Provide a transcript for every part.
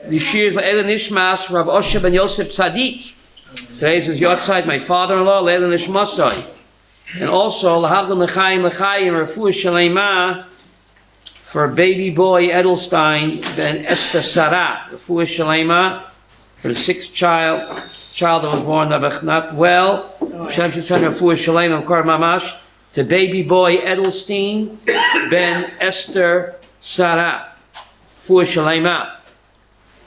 The Shir is Le'ela Nishmas Rav Osher ben Yosef Tzadik. Today's his Yotzeit, my father-in-law, Le'ela Nishmasai. And also, L'havdil L'chaim L'chaim Refuah Shalema for baby boy Edelstein ben Esther Sarah. Refuah Shalema for the sixth child that was born not well. Shem Shechan Refuah Shalema Kor Mamash to baby boy Edelstein ben Esther Sarah. Refuah Shalema.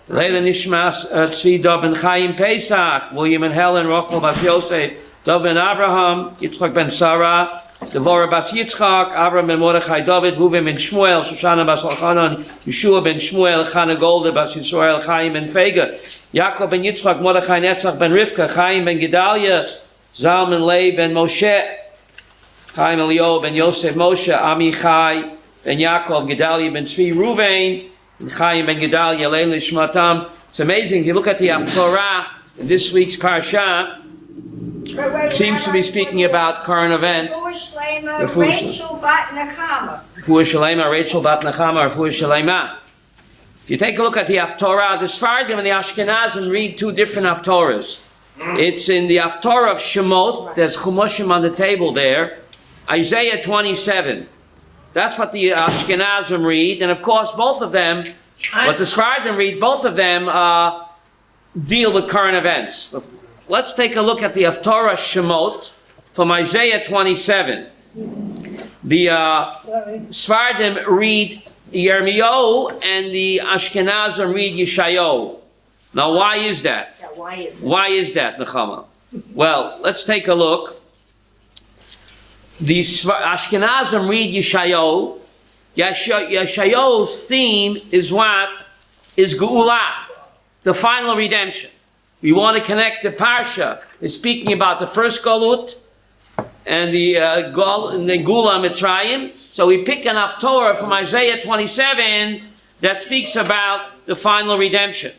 Leila Nishmas Tzvi Dov ben Chaim Pesach, William and Helen, Rochel Bas Yosef, Dov ben Abraham, Yitzchak ben Sarah, Devorah Bas Yitzchak, Abraham ben Mordechai David, Reuven ben Shmuel, Shoshana Bas Elchanan, Yeshua ben Shmuel, Chana Golda Bas Yisrael, Chaim ben Fega, Yaakov ben Yitzchak, Mordechai Netzach ben Rivka, Chaim ben Gedalia, Zalman Lev ben Moshe, Chaim Elio ben Yosef Moshe, Amichai ben Yaakov, Gedalia ben Tzvi Reuven, Chaim ben Gedalia, Leil Nishmatam. It's amazing. You look at the Haftorah in this week's Parshat. Seems to be speaking about current event. Rachel bat Nechama. Rachel bat Nechama. If you take a look at the Haftorah, the Sfardim and the Ashkenazim read two different Haftorahs. It's in the Haftorah of Shemot. There's Chumushim on the table there. Isaiah 27. That's what the Ashkenazim read, and of course both of them, what the Sfardim read, both of them deal with current events. Let's take a look at the Haftorah Shemot from Isaiah 27. The Sfardim read Yirmiyahu and the Ashkenazim read Yeshayahu. Now why is that? Why is that, Nechama? Well, let's take a look. The Ashkenazim read Yeshayahu. Yeshayahu's theme is what? Is Geula, the final redemption. We want to connect the Parsha. It's speaking about the first Galut and the Geula Mitzrayim. So we pick an Haftorah from Isaiah 27 that speaks about the final redemption.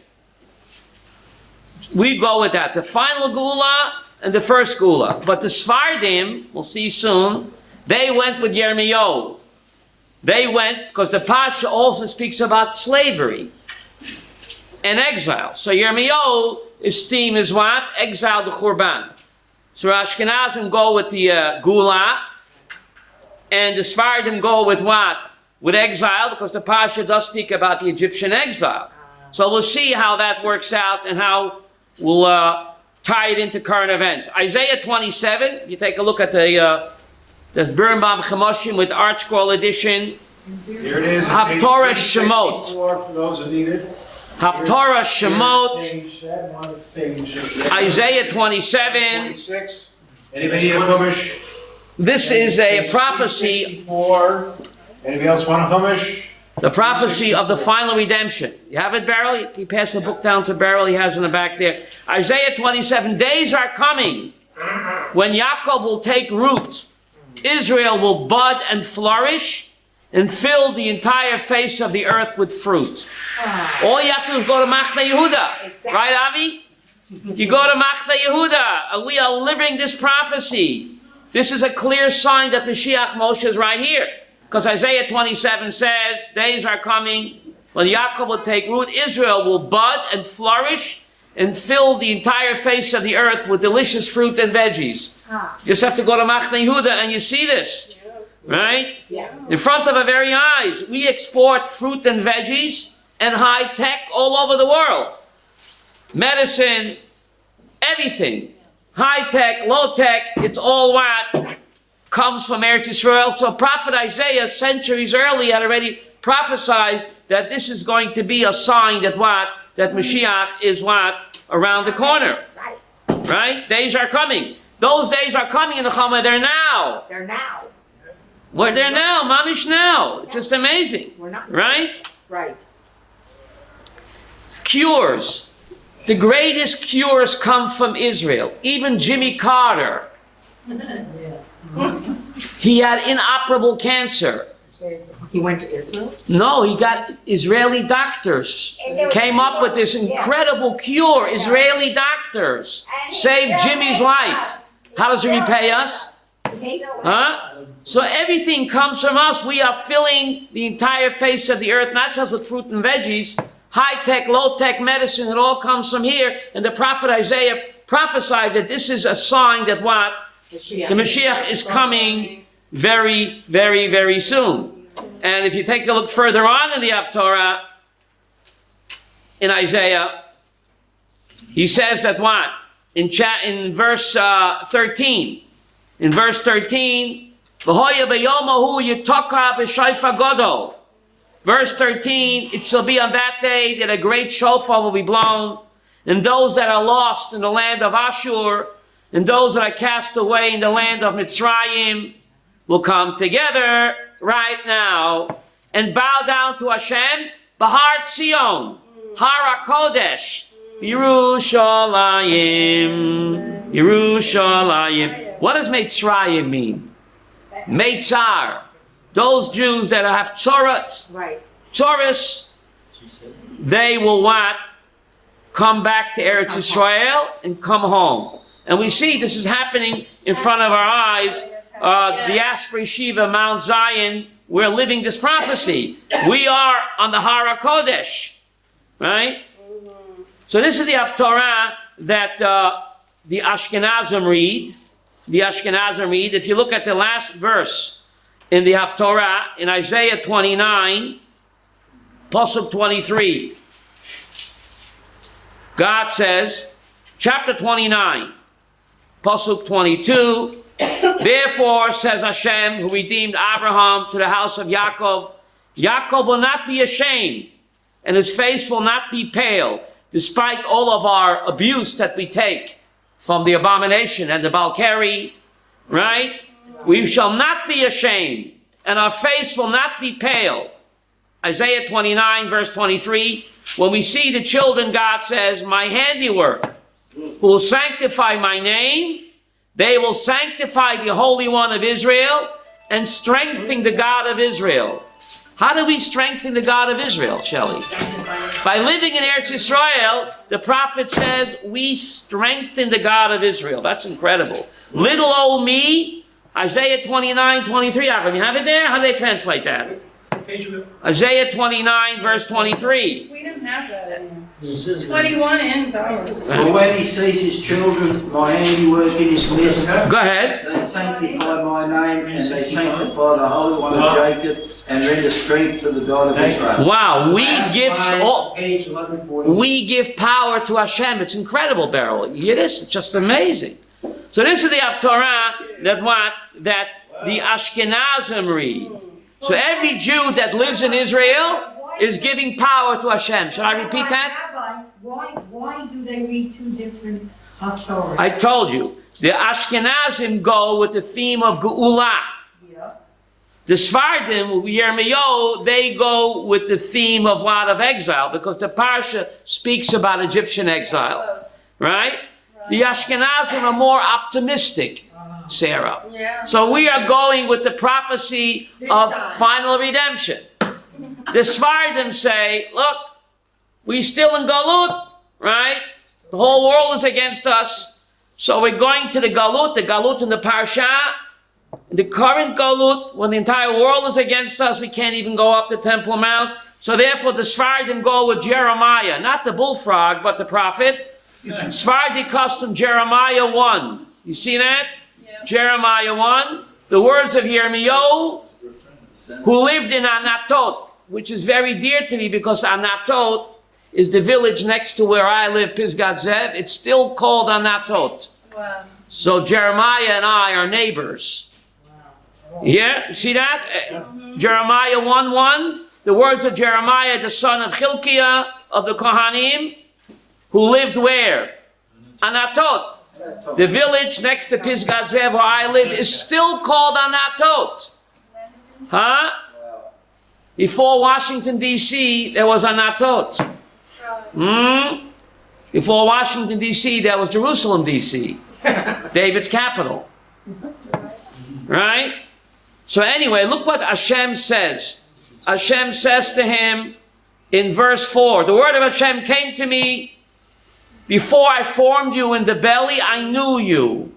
We go with that. The final Geula and the first Geula. But the Sfardim, we'll see soon, they went with Yirmiyahu. They went, because the Parsha also speaks about slavery and exile. So Yirmiyahu, his theme is what? Exile to Churban. So Ashkenazim go with the Geula, and the Sfardim go with what? With exile, because the Parsha does speak about the Egyptian exile. So we'll see how that works out and how we'll tie it into current events. Isaiah 27, if you take a look at there's Birnbaum Chemoshim with Art Scroll edition. Here it is. Haftorah Shemot. For those that need it. Haftorah Shemot. Isaiah 27. 26. Anybody need a Chumash? This is a prophecy. 64. Anybody else want a Chumash? The prophecy of the final redemption. You have it, Beryl? He passed the book down to Beryl. He has it in the back there. Isaiah 27. Days are coming when Yaakov will take root. Israel will bud and flourish and fill the entire face of the earth with fruit. All you have to do is go to Machne Yehuda. Exactly. Right, Avi? You go to Machne Yehuda, and we are living this prophecy. This is a clear sign that Mashiach Moshe is right here. Because Isaiah 27 says, days are coming when Yaakov will take root, Israel will bud and flourish and fill the entire face of the earth with delicious fruit and veggies. You just have to go to Machne Yehuda and you see this. Right? Yeah. In front of our very eyes. We export fruit and veggies and high tech all over the world. Medicine, everything. High tech, low tech, it's all what comes from Eretz Yisrael. So Prophet Isaiah, centuries early, had already prophesied that this is going to be a sign that what? That Mushiya is what? Around the corner. Right. Right? Days are coming. Those days are coming in the Chama. They're now. They're now. We're there now. Mamish now. It's just amazing. We're not. Right? Right. Cures. The greatest cures come from Israel. Even Jimmy Carter. He had inoperable cancer. He went to Israel? No, he got Israeli doctors. Came up with this incredible cure. Israeli doctors. Saved Jimmy's life. How does he repay us? Huh? So everything comes from us. We are filling the entire face of the earth, not just with fruit and veggies, high-tech, low-tech medicine. It all comes from here. And the prophet Isaiah prophesied that this is a sign that what? The Mashiach is coming very, very, very soon. And if you take a look further on in the Haftorah, in Isaiah, he says that what? In verse 13. In verse 13, V'hoya b'yomahu yitokah b'shayfa godol. Verse 13, it shall be on that day that a great shofar will be blown, and those that are lost in the land of Ashur, and those that are cast away in the land of Mitzrayim, will come together right now and bow down to Hashem, Bahar Tzion, Har HaKodesh, Yerushalayim, Yerushalayim. What does Mitzrayim mean? Meitzar. Those Jews that have Tzoras, Tzoras, they will what? Come back to Eretz Yisrael and come home. And we see this is happening in front of our eyes. The Asprey Shiva, Mount Zion, we're living this prophecy. We are on the Har HaKodesh, right? So this is the Haftorah that the Ashkenazim read. The Ashkenazim read. If you look at the last verse in the Haftorah, in Isaiah 29, Pasuk 23, God says, chapter 29, Pasuk 22, therefore, says Hashem, who redeemed Abraham to the house of Yaakov, Yaakov will not be ashamed, and his face will not be pale, despite all of our abuse that we take from the abomination and the Balkari, right? We shall not be ashamed, and our face will not be pale. Isaiah 29, verse 23, when we see the children, God says, my handiwork, who will sanctify my name, they will sanctify the Holy One of Israel and strengthen the God of Israel. How do we strengthen the God of Israel, Shelley? By living in Eretz Yisrael, the prophet says, we strengthen the God of Israel. That's incredible. Little old me, Isaiah 29, 23. You have it there? How do they translate that? Isaiah 29, verse 23. We don't have that in here. 21 ends ours. For when he sees his children, my handiwork in his midst, Go ahead. they sanctify my name, and they sanctify the Holy One of Jacob, and render strength to the God of Israel. Wow, Page 1140. we give power to Hashem. It's incredible, Beryl. You hear this? It's just amazing. So this is the Haftorah that the Ashkenazim read. So every Jew that lives in Israel is giving power to Hashem. Shall I repeat that? Rabbi, why do they read two different Haftorahs? I told you. The Ashkenazim go with the theme of Geula. Yeah. The Sfardim, Yirmiyahu, they go with the theme of what? Of exile, because the Parsha speaks about Egyptian exile. Right? The Ashkenazim are more optimistic, Sarah. Yeah. So we are going with the prophecy of final redemption. The Sfardim say, look, we still in Galut, right? The whole world is against us. So we're going to the Galut in the Parshat. The current Galut, when the entire world is against us, we can't even go up the Temple Mount. So therefore the Sfardim go with Jeremiah, not the bullfrog, but the prophet. Sfardi custom Jeremiah 1. You see that? Yeah. Jeremiah 1. The words of Yirmiyahu, who lived in Anatot, which is very dear to me because Anatot is the village next to where I live, Pisgat Zev. It's still called Anatot. Wow. So Jeremiah and I are neighbors. Yeah, see that? Jeremiah 1:1. The words of Jeremiah, the son of Hilkiah of the Kohanim, who lived where? Anatot. The village next to Pisgat Zev where I live is still called Anatot. Huh? Before Washington, D.C., there was Anatot. Before Washington, D.C., there was Jerusalem, D.C., David's capital. Right? So anyway, look what Hashem says. Hashem says to him in verse 4, the word of Hashem came to me, before I formed you in the belly, I knew you.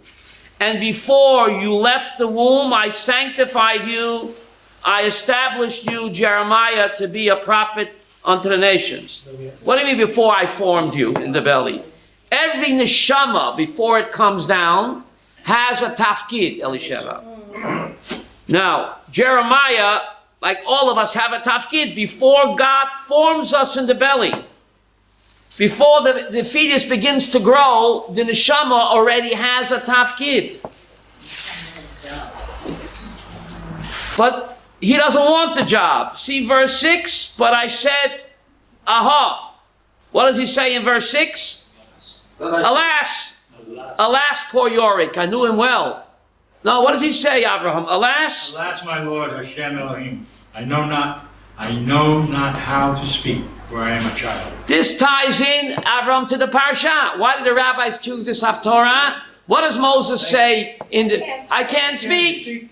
And before you left the womb, I sanctified you. I established you, Jeremiah, to be a prophet unto the nations. What do you mean before I formed you in the belly? Every neshama, before it comes down, has a tafkid, Elisheva. Now, Jeremiah, like all of us, have a tafkid before God forms us in the belly. Before the fetus begins to grow, the neshama already has a tafkid. But he doesn't want the job. See verse 6? But I said, aha. What does he say in verse 6? Alas, alas, poor Yorick. I knew him well. No, what does he say, Abraham? Alas? Alas, my Lord, Hashem Elohim, I know not how to speak, for I am a child. This ties in, Abraham, to the Parshat. Why did the rabbis choose this Haftorah? What does Moses say in the... I can't speak.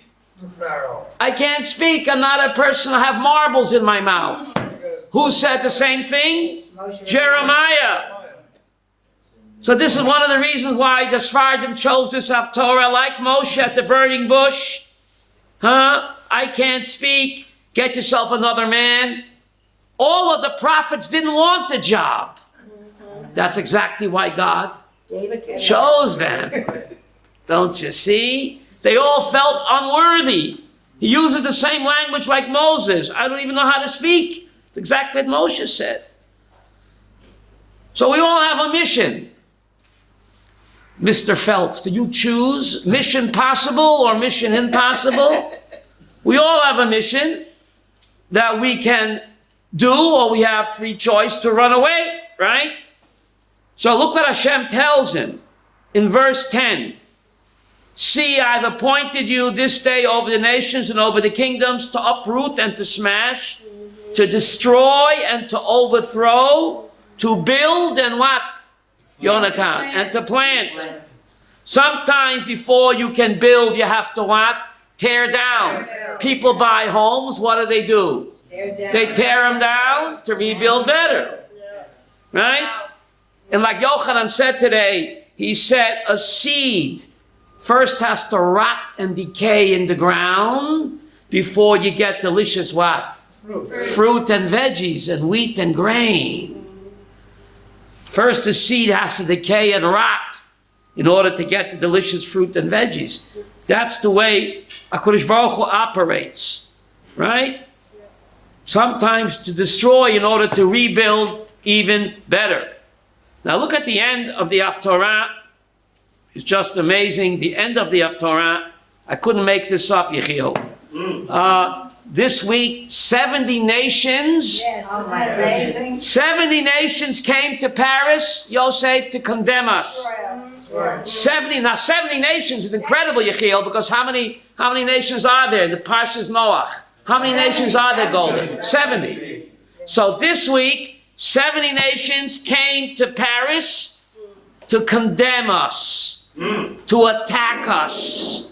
I can't speak. I'm not a person. I have marbles in my mouth. Who said the same thing? Jeremiah. So this is one of the reasons why the Sephardim chose this Haftorah, like Moshe at the burning bush. I can't speak. Get yourself another man. All of the prophets didn't want the job. That's exactly why God chose them. Don't you see? They all felt unworthy. He uses the same language like Moses. I don't even know how to speak. It's exactly what Moshe said. So we all have a mission. Mr. Phelps, do you choose mission possible or mission impossible? We all have a mission that we can do, or we have free choice to run away, right? So look what Hashem tells him in verse 10. See, I have appointed you this day over the nations and over the kingdoms to uproot and to smash, to destroy and to overthrow, to build and what? Yonatan, and to plant. Sometimes before you can build, you have to what? Tear down. People buy homes, what do? They tear them down to rebuild better. Right? And like Yochanan said today, he said a seed first has to rot and decay in the ground before you get delicious what? Fruit and veggies and wheat and grain. First the seed has to decay and rot in order to get the delicious fruit and veggies. That's the way HaKadosh Baruch Hu operates. Right? Yes. Sometimes to destroy in order to rebuild even better. Now look at the end of the Haftorah. It's just amazing. The end of the Haftorah. I couldn't make this up, Yechiel. This week, 70 nations. Yes, amazing. 70 nations came to Paris, Yosef, to condemn us. 70. Now 70 nations is incredible, Yechiel, because how many nations are there in the Parshat Noach? How many nations are there, Golden? 70. So this week, 70 nations came to Paris to condemn us, to attack us.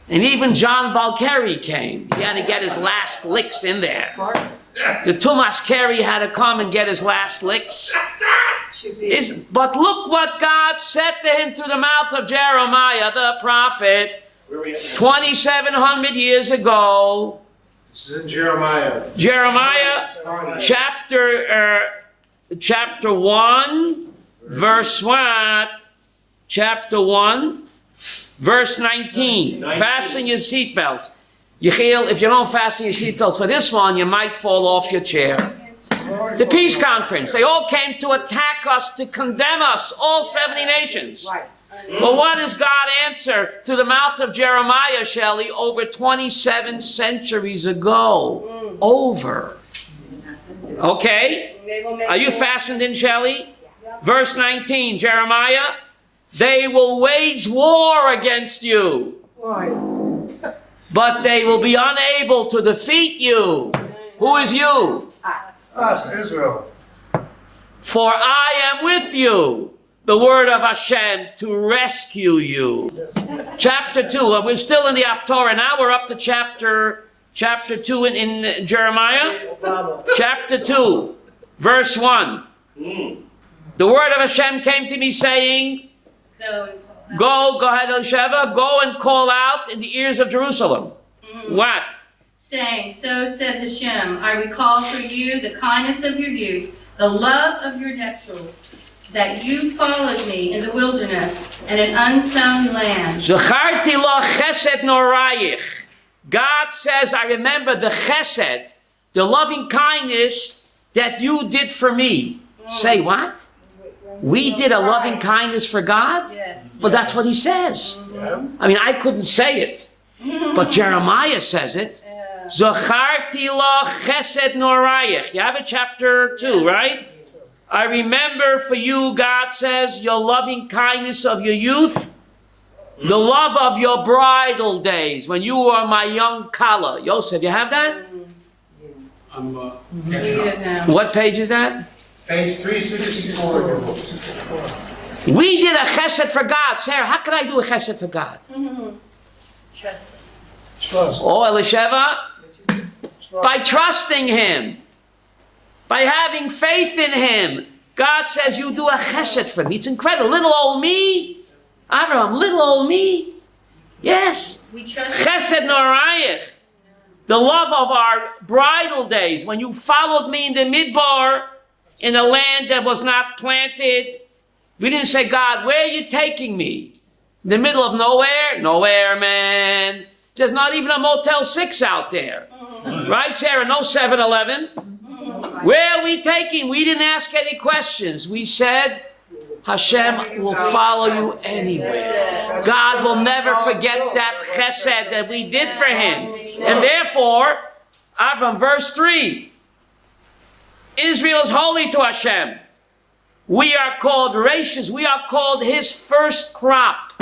And even John Balkari came. He had to get his last licks in there. The Tumas Kerry had to come and get his last licks. But look what God said to him through the mouth of Jeremiah, the prophet, 2,700 years ago. This is in Jeremiah. Jeremiah chapter 1, verse what? Chapter 1. Verse 19, fasten your seatbelts. Yechiel, if you don't fasten your seatbelts for this one, you might fall off your chair. The peace conference, they all came to attack us, to condemn us, all 70 nations. But what does God answer through the mouth of Jeremiah, Shelley, over 27 centuries ago? Over. Okay? Are you fastened in, Shelley? Verse 19, Jeremiah. They will wage war against you, but they will be unable to defeat you. Who is you? Us, Israel. For I am with you, the word of Hashem, to rescue you. Chapter 2, and we're still in the Haftorah. Now we're up to chapter 2 in Jeremiah. Chapter 2, verse 1. The word of Hashem came to me saying, go ahead, Elisheva, go and call out in the ears of Jerusalem. What? saying, so said Hashem, I recall for you the kindness of your youth, the love of your nuptials, that you followed me in the wilderness and an unsown land. Zacharti lo chesed norayich. God says, I remember the chesed, the loving kindness that you did for me. Say what? We did a loving kindness for God? Yes. But that's what he says. Yeah. I mean, I couldn't say it, but Jeremiah says it. Zacharti lo chesed norayich. You have it, chapter 2, right? I remember for you, God says, your loving kindness of your youth, the love of your bridal days, when you were my young Kala. Yosef, you have that? I'm, Sweet of him. What page is that? Page 364. We did a chesed for God. Sarah, how can I do a chesed for God? Trust him. Trust. Oh, Elisheva, by trusting Him, by having faith in Him. God says, you do a chesed for me. It's incredible. Little old me. Abraham, little old me. Yes. We trust him. Chesed norayich. The love of our bridal days, when you followed me in the midbar, in a land that was not planted. We didn't say, God, where are you taking me? In the middle of nowhere? Nowhere, man. There's not even a Motel 6 out there. Right, Sarah? No 7-Eleven. Where are we taking? We didn't ask any questions. We said, Hashem will follow you anywhere. God will never forget that chesed that we did for Him. And therefore, from verse 3, Israel is holy to Hashem. We are called rashis. We are called His first crop.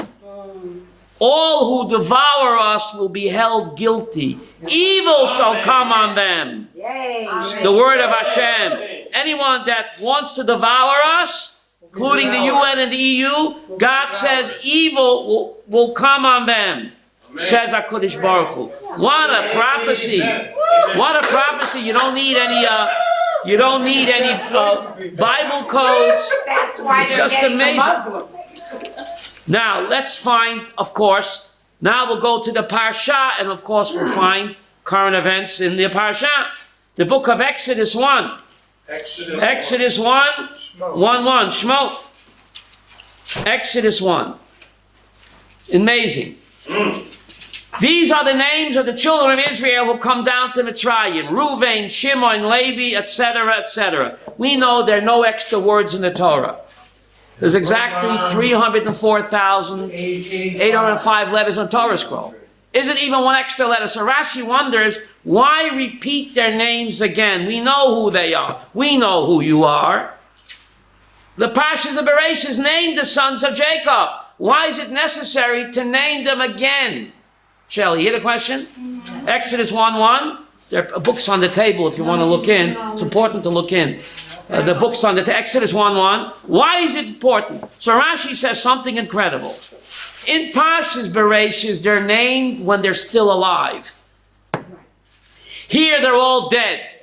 All who devour us will be held guilty. Evil shall come on them. The word of Hashem. Anyone that wants to devour us, including the UN and the EU, God says evil will come on them. Says HaKadosh Baruch Hu. What a prophecy. What a prophecy. You don't need any Bible codes. That's why It's they're just getting the amazing. Muslims. Now, let's find, of course, now we'll go to the Parshat, and of course we'll find current events in the Parshat. The book of Exodus 1. Exodus 1, 1, Shemot. Exodus 1. Amazing. These are the names of the children of Israel who come down to Mitzrayim. Reuven, Shimon, Levi, etc., etc. We know there are no extra words in the Torah. There's exactly 304,805 letters on Torah scroll. Isn't even one extra letter. So Rashi wonders, why repeat their names again? We know who they are. We know who you are. The Parshas of Bereshit named the sons of Jacob. Why is it necessary to name them again? Shelley, you hear the question? Exodus 1:1. There are books on the table if you want to look in. It's important to look in. The books on the Exodus 1:1. Why is it important? So Rashi says something incredible. In Parshas Bereshit, they're named when they're still alive. Here, they're all dead.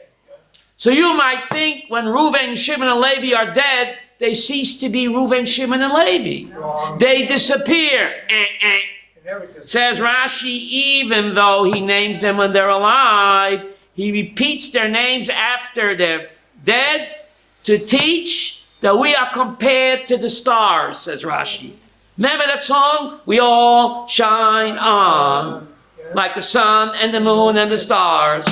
So you might think when Reuven, Shimon, and Levi are dead, they cease to be Reuven, Shimon, and Levi. They disappear. Says Rashi, even though he names them when they're alive, he repeats their names after they're dead to teach that we are compared to the stars, says Rashi. Remember that song? We all shine on like the sun and the moon and the stars.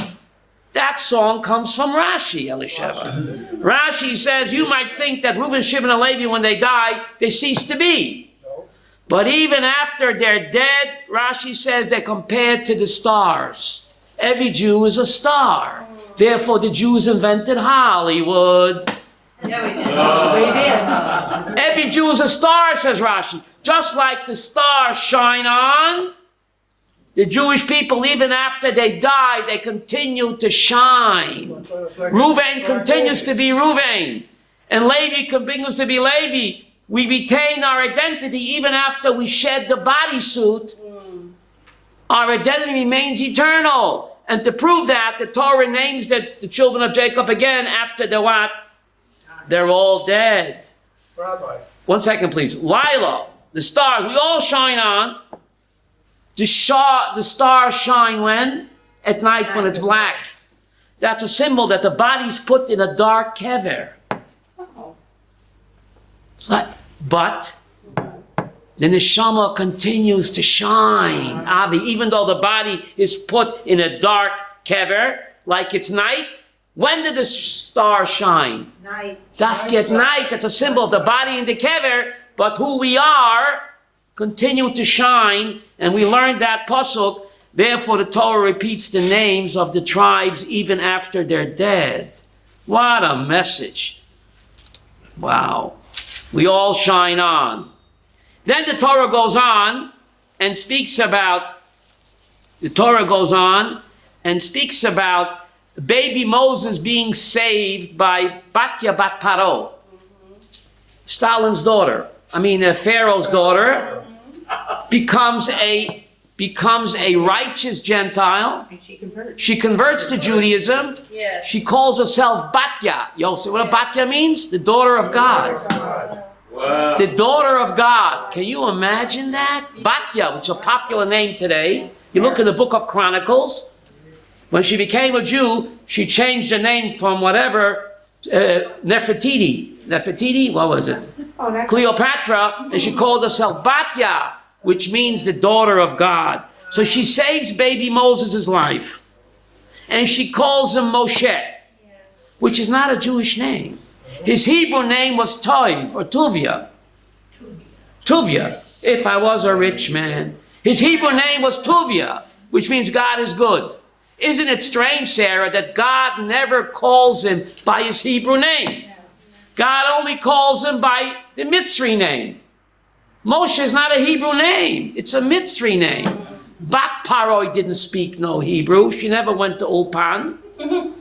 That song comes from Rashi, Elisheva. Rashi says you might think that Reuben, Shimon, and Levi, when they die, they cease to be. But even after they're dead, Rashi says they're compared to the stars. Every Jew is a star. Therefore, the Jews invented Hollywood. Yeah, we did. Every Jew is a star, says Rashi. Just like the stars shine on, the Jewish people, even after they die, they continue to shine. Reuven continues to be Reuven, and Levi continues to be Levi. We retain our identity even after we shed the bodysuit. Our identity remains eternal. And to prove that, the Torah names the children of Jacob again after the what? They're all dead. Rabbi. 1 second, please. Lila, the stars, we all shine on. The stars shine when? at night when it's black. That's a symbol that the body's put in a dark kever. But the neshama continues to shine, Avi, even though the body is put in a dark kever, like it's night. When did the star shine? Night. Dafki at night. That's a symbol of the body in the kever, but who we are continue to shine, and we learned that pasuk. Therefore, the Torah repeats the names of the tribes even after they're dead. What a message! Wow, we all shine on. Then the Torah goes on and speaks about. The Torah goes on and speaks about baby Moses being saved by Batya Bat Paro, Stalin's daughter. Pharaoh's daughter becomes a righteous Gentile. And she converts. She converts to Judaism. Yes. She calls herself Batya. Yosef, what a Batya means? The daughter of God. Wow. The daughter of God. Can you imagine that? Batya, which is a popular name today. You look in the book of Chronicles. When she became a Jew, she changed her name from whatever, Nefertiti, what was it? Oh, that's Cleopatra, and she called herself Batya, which means the daughter of God. So she saves baby Moses' life. And she calls him Moshe, which is not a Jewish name. His Hebrew name was Toiv, or Tuvia. Tuvia, if I was a rich man. His Hebrew name was Tuvia, which means God is good. Isn't it strange, Sarah, that God never calls him by his Hebrew name? God only calls him by the Mitzri name. Moshe is not a Hebrew name. It's a Mitzri name. Bat Paroi didn't speak no Hebrew. She never went to Ulpan.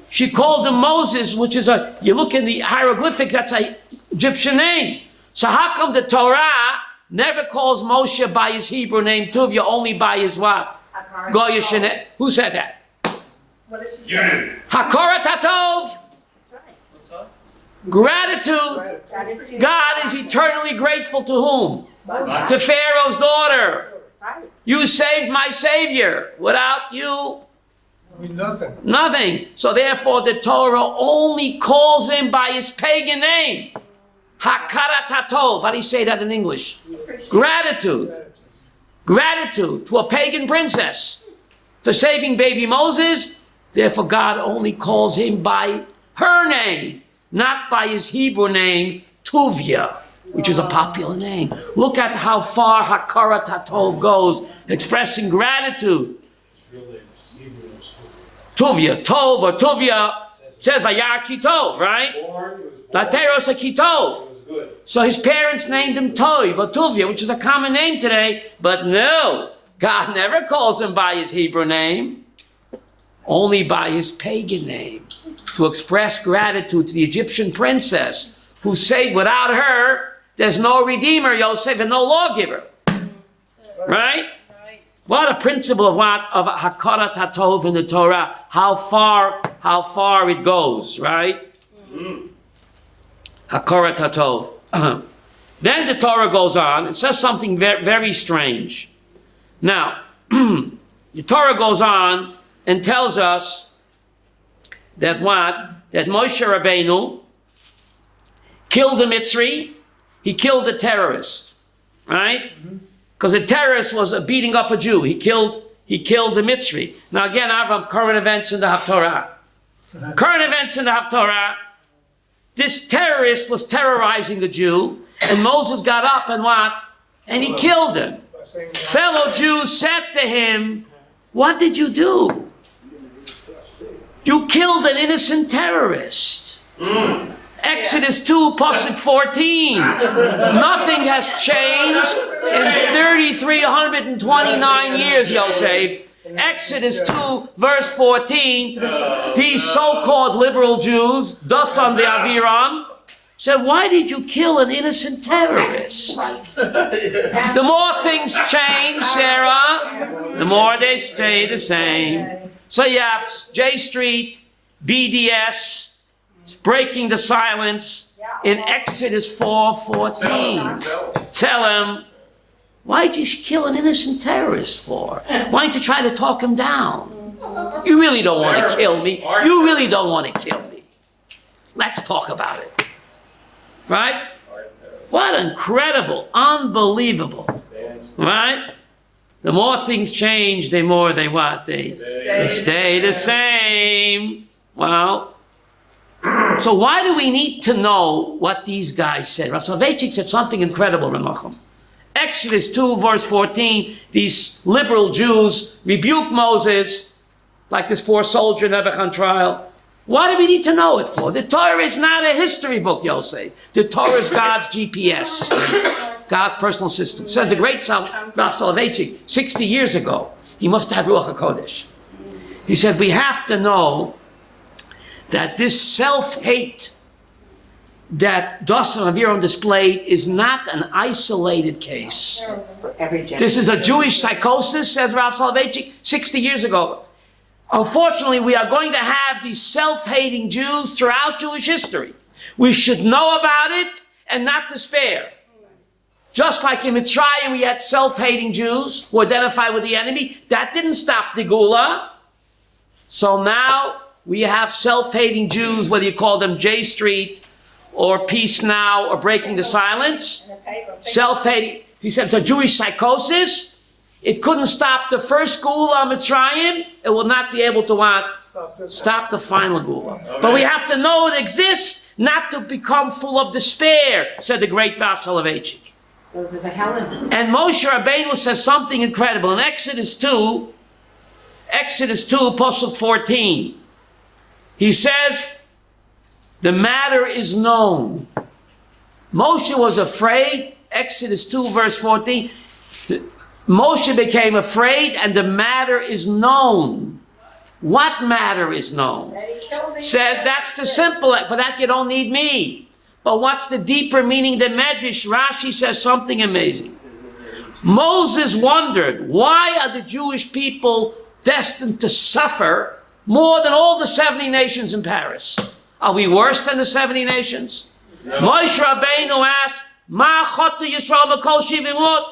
She called him Moses, which is you look in the hieroglyphic, that's an Egyptian name. So how come the Torah never calls Moshe by his Hebrew name, Tuvia, only by his what? Goya Shene. Who said that? Hakora Tatov. Gratitude. God is eternally grateful to whom? To Pharaoh's daughter. You saved my Savior. Without you, Nothing. nothing. So therefore the Torah only calls him by his pagan name. Hakara Tatov. How do you say that in English? Gratitude. Gratitude to a pagan princess for saving baby Moses. Therefore, God only calls him by her name, not by his Hebrew name, Tuvia, which is a popular name. Look at how far Hakara Tatov goes, expressing gratitude. Tuvia, Tov or Tuvia, says Vayar Kitov, right? Lateros Kitov. So his parents named him Tov or Tuvia, which is a common name today, but no, God never calls him by his Hebrew name. Only by his pagan name, to express gratitude to the Egyptian princess who said without her, there's no Redeemer, Yosef, and no lawgiver. Right? What a principle of what? Of Hakara Tatov in the Torah, how far it goes, right? Hakara Tatov. Then the Torah goes on, it says something very, very strange. Now, the Torah goes on and tells us that what? That Moshe Rabbeinu killed a Mitzri, he killed a terrorist, right? Because a terrorist was beating up a Jew. He killed a Mitzri. Now again, I have current events in the Haftorah. Current events in the Haftorah. This terrorist was terrorizing a Jew, and Moses got up and what? And he killed him. Fellow Jews said to him, what did you do? You killed an innocent terrorist. Exodus 2, Pasuk 14. Nothing has changed in 3,329 years, Yosef. Exodus 2, verse 14. These so-called liberal Jews, Dathan the Aviram, said, why did you kill an innocent terrorist? The more things change, Sarah, the more they stay the same. So you have JStreet, BDS, breaking the silence in Exodus 4:14. Tell him, why did you kill an innocent terrorist for? Why didn't you try to talk him down? You really don't want to kill me. You really don't want to kill me. Let's talk about it. Right? What incredible, unbelievable. Right? The more things change, the more they what? They stay the same. Wow. So why do we need to know what these guys said? Rav Soloveitchik said something incredible, Ramachim. Exodus 2, verse 14, these liberal Jews rebuke Moses, like this poor soldier Nebuchadnezzar on trial. Why do we need to know it for? The Torah is not a history book, Yosef. The Torah is God's GPS, God's personal system. Says the great Rav Soloveitchik, 60 years ago, he must have had Ruach HaKodesh. He said, we have to know that this self-hate that Dosan Aviram displayed is not an isolated case. This is a Jewish psychosis, says Rav Soloveitchik, 60 years ago. Unfortunately, we are going to have these self-hating Jews throughout Jewish history. We should know about it and not despair. Just like in Mitzrayim, we had self-hating Jews who identified with the enemy. That didn't stop the Gula. So now we have self-hating Jews, whether you call them JStreet or Peace Now or Breaking the Silence. Self-hating. He said it's a Jewish psychosis. It couldn't stop the first Gula Mitzrayim. It will not be able to what? Stop the final Gula. But we have to know it exists, not to become full of despair, said the great Rav Soloveitchik. Those are the Hellenes. And Moshe Rabbeinu says something incredible. In Exodus 2, Pasuk 14, he says, the matter is known. Moshe was afraid, Exodus 2, verse 14, Moshe became afraid and the matter is known. What matter is known? Said that's the simple, for that you don't need me. But what's the deeper meaning? The Medrash, Rashi says something amazing. Moses wondered, why are the Jewish people destined to suffer more than all the 70 nations in Paris? Are we worse than the 70 nations? No. Moshe Rabbeinu asked, Ma chotu Yisrael makol shivimot?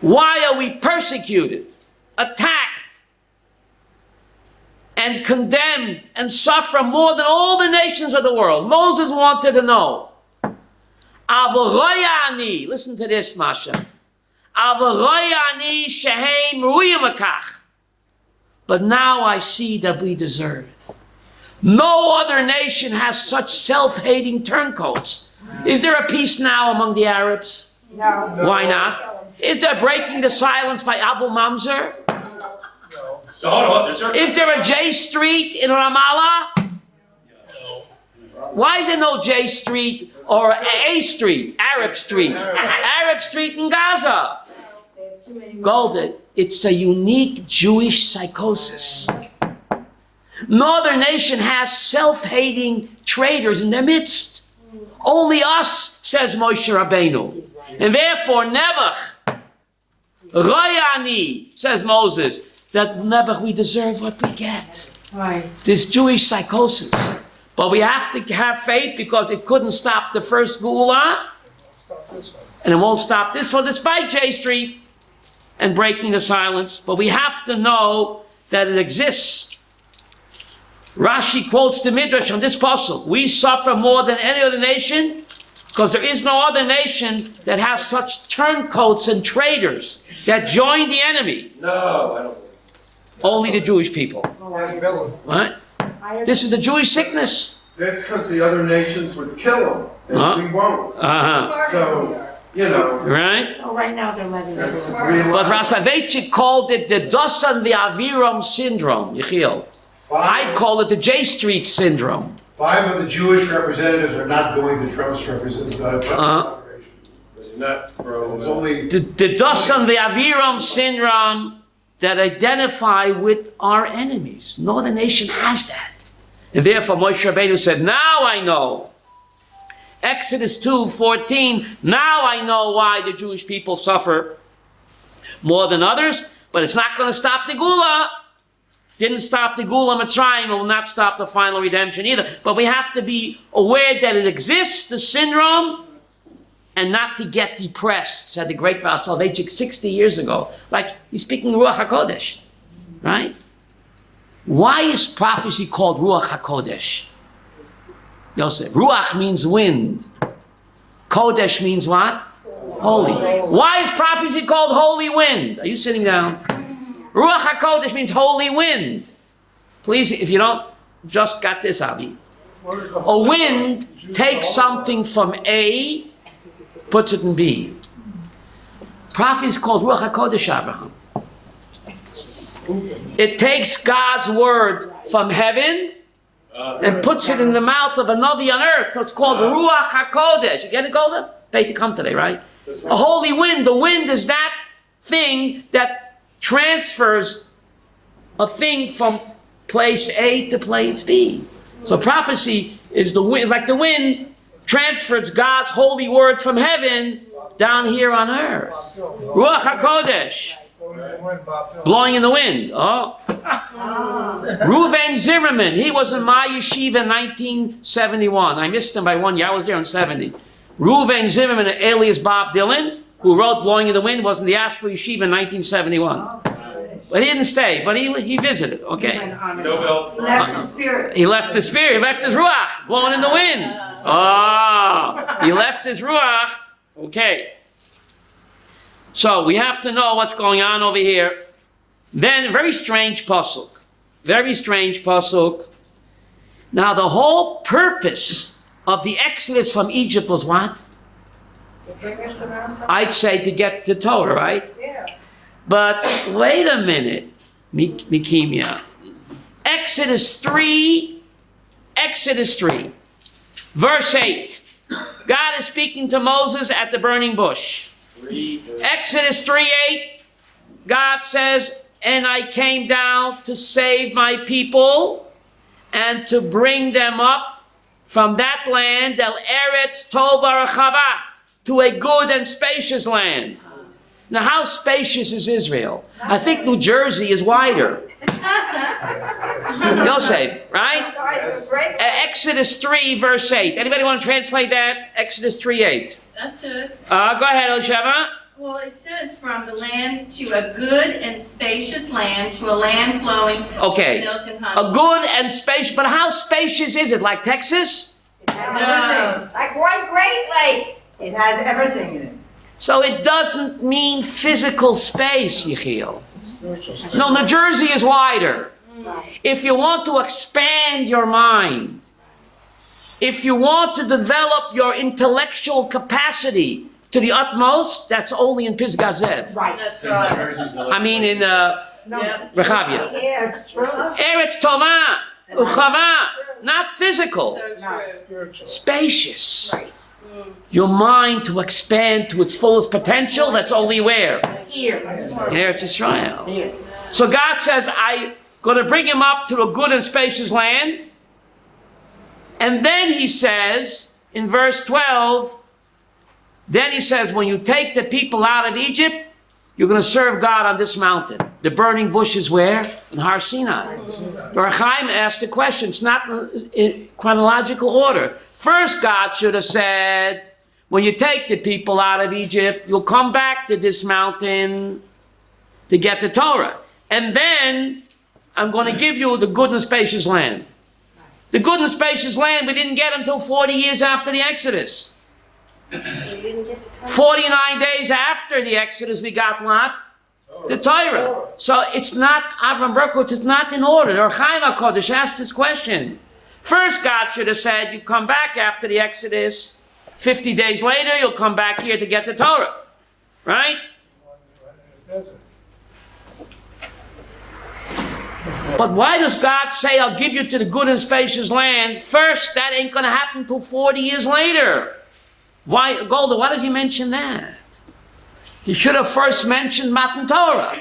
Why are we persecuted, attacked, and condemned and suffer more than all the nations of the world? Moses wanted to know. Avoyani, listen to this, Masha. Avoyani shehem ruyamakach. But now I see that we deserve it. No other nation has such self-hating turncoats. Is there a peace now among the Arabs? No. Why not? Is there breaking the silence by Abu Mamzer? No. Is there a JStreet in Ramallah? Why is there no JStreet or A Street, Arab Street? Arab Street in Gaza. Golden, it's a unique Jewish psychosis. No other nation has self-hating traitors in their midst. Only us, says Moshe Rabbeinu. And therefore, Nebuch, Rayani, says Moses, that Nebuch, we deserve what we get. Right. This Jewish psychosis. But we have to have faith because it couldn't stop the first Gula. Stop this one. And it won't stop this one, despite JStreet and breaking the silence. But we have to know that it exists. Rashi quotes the Midrash on this pasuk. We suffer more than any other nation because there is no other nation that has such turncoats and traitors that join the enemy. No, I don't. Only the Jewish people. Ask Miller. Right? This is a Jewish sickness. That's because the other nations would kill them, and we won't. So, you know. Right? Oh, right now they're letting That's us. real. But Rasaveitchik called it the Dosan V'Aviram syndrome, Yechiel. I'd call it the JStreet syndrome. 5 of the Jewish representatives are not going to Trump's inauguration. It's not, bro. It's only The Dosan V'Aviram syndrome that identify with our enemies. No other nation has that. And therefore Moshe Rabbeinu said, now I know. Exodus 2:14, now I know why the Jewish people suffer more than others, but it's not going to stop the Gula. Didn't stop the Gula Mitzrayim, it will not stop the final redemption either. But we have to be aware that it exists, the syndrome, and not to get depressed, said the great Rav Soloveitchik 60 years ago. Like he's speaking Ruach HaKodesh. Right? Why is prophecy called Ruach HaKodesh? Yosef. Ruach means wind. Kodesh means what? Holy. Why is prophecy called holy wind? Are you sitting down? Ruach HaKodesh means holy wind. Please, if you don't just got this, Avi. A wind takes something from A, puts it in B. Prophecy is called Ruach HaKodesh, Abraham. It takes God's word from heaven and puts it in the mouth of a Navi on earth. So it's called Ruach HaKodesh. You get it, Golda? Paid to come today, right? A holy wind. The wind is that thing that transfers a thing from place A to place B. So prophecy is the wind, like the wind transfers God's holy word from heaven down here on earth. Ruach HaKodesh. Blowing in the wind. Oh. Reuven Zimmerman. He was in my yeshiva in 1971. I missed him by 1 year. I was there in 70. Reuven Zimmerman, alias Bob Dylan, who wrote Blowing in the Wind, was in the Asper Yeshiva in 1971. But he didn't stay, but he visited, okay? Nobel. He left the spirit. He left the spirit, he left his ruach, blowing in the wind. Oh, he left his ruach. Okay. So we have to know what's going on over here. Then, very strange pasuk. Very strange pasuk. Now, the whole purpose of the Exodus from Egypt was what? I'd say to get to Torah, right? Yeah. But wait a minute, Mikimia. Exodus 3, verse 8. God is speaking to Moses at the burning bush. Exodus 3:8, God says, and I came down to save my people and to bring them up from that land, El Eretz Tova Rechava, to a good and spacious land. Now, how spacious is Israel? I think New Jersey is wider. Yosef, right? Exodus 3, verse 8. Anybody want to translate that? Exodus 3:8. That's it. Go ahead, Elisheva. Well, it says from the land to a good and spacious land, to a land flowing with milk and honey. A good and spacious, but how spacious is it? Like Texas? It has everything. Like one Great Lake. It has everything in it. So it doesn't mean physical space, Yechiel. No, New Jersey is wider. If you want to expand your mind, if you want to develop your intellectual capacity to the utmost, that's only in Pisgat Zev. Right. That's right. I mean in Rechavia. Yeah, it's true. Eretz Tova, Uchava, not physical, So true. spacious. Right. Your mind to expand to its fullest potential, that's only where? Here. In Eretz Yisrael. So God says, I'm going to bring him up to a good and spacious land. And then he says, in verse 12, then he says, when you take the people out of Egypt, you're going to serve God on this mountain. The burning bush is where? In Har Sinai. Chaim asked the question. It's not in chronological order. First, God should have said, when you take the people out of Egypt, you'll come back to this mountain to get the Torah. And then, I'm going to give you the good and spacious land. The good and spacious land we didn't get until 40 years after the Exodus. 49 days after the Exodus, we got what? The Torah. So it's not, Avram Berkowitz, it's not in order. Or Chaim HaKodesh asked this question. First, God should have said, you come back after the Exodus. 50 days later, you'll come back here to get the Torah. Right? But why does God say, I'll give you to the good and spacious land? First, that ain't going to happen until 40 years later. Why, Golda, why does he mention that? He should have first mentioned Matan Torah.